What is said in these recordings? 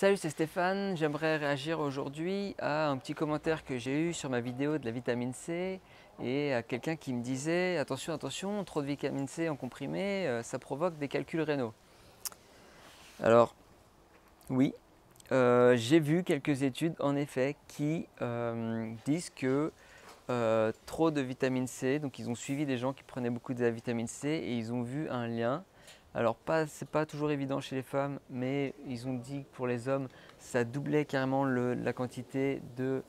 Salut, c'est Stéphane. J'aimerais réagir aujourd'hui à un petit commentaire que j'ai eu sur ma vidéo de la vitamine C et à quelqu'un qui me disait attention, attention, trop de vitamine C en comprimé, ça provoque des calculs rénaux. Alors, oui, j'ai vu quelques études en effet qui disent que trop de vitamine C, donc ils ont suivi des gens qui prenaient beaucoup de la vitamine C et ils ont vu un lien. Alors c'est pas toujours évident chez les femmes, mais ils ont dit que pour les hommes, ça doublait carrément la quantité de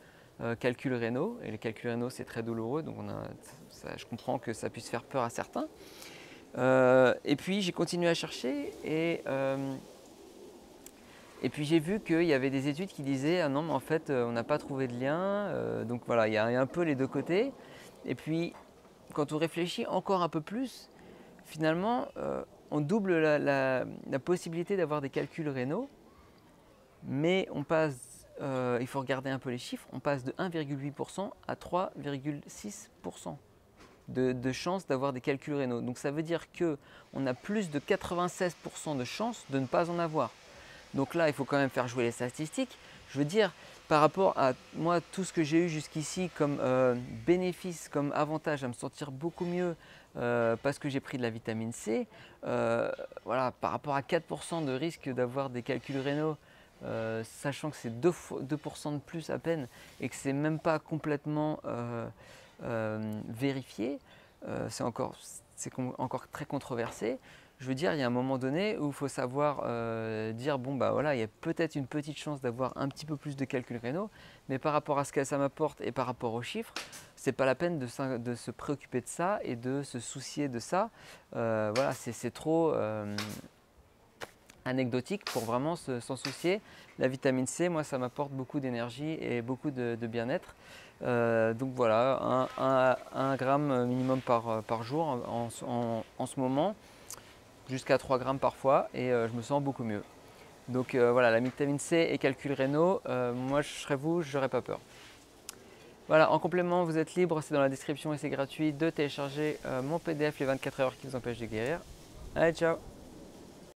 calculs rénaux. Et les calculs rénaux, c'est très douloureux, donc je comprends que ça puisse faire peur à certains. Et puis j'ai continué à chercher et puis j'ai vu qu'il y avait des études qui disaient ah non mais en fait on n'a pas trouvé de lien. Donc voilà, il y a un peu les deux côtés. Et puis quand on réfléchit encore un peu plus, finalement on double la possibilité d'avoir des calculs rénaux, mais on passe, il faut regarder un peu les chiffres, on passe de 1,8% à 3,6% de chances d'avoir des calculs rénaux. Donc ça veut dire qu'on a plus de 96% de chances de ne pas en avoir. Donc là, il faut quand même faire jouer les statistiques. Je veux dire, par rapport à moi, tout ce que j'ai eu jusqu'ici comme bénéfice, comme avantage à me sentir beaucoup mieux parce que j'ai pris de la vitamine C, voilà, par rapport à 4% de risque d'avoir des calculs rénaux, sachant que c'est 2% de plus à peine et que c'est même pas complètement vérifié, c'est encore très controversé. Je veux dire, il y a un moment donné où il faut savoir dire bon bah voilà, il y a peut-être une petite chance d'avoir un petit peu plus de calculs rénaux, mais par rapport à ce que ça m'apporte et par rapport aux chiffres, c'est pas la peine de se préoccuper de ça et de se soucier de ça. Voilà, c'est trop anecdotique pour vraiment s'en soucier. La vitamine C, moi, ça m'apporte beaucoup d'énergie et beaucoup de bien-être. Donc voilà, 1 gramme minimum par jour en ce moment, jusqu'à 3 grammes parfois, et je me sens beaucoup mieux. Donc voilà, la vitamine C et calculs rénaux, moi je serais vous, je n'aurais pas peur. Voilà, en complément, vous êtes libre, c'est dans la description et c'est gratuit de télécharger mon PDF les 24 heures qui vous empêchent de guérir. Allez, ciao!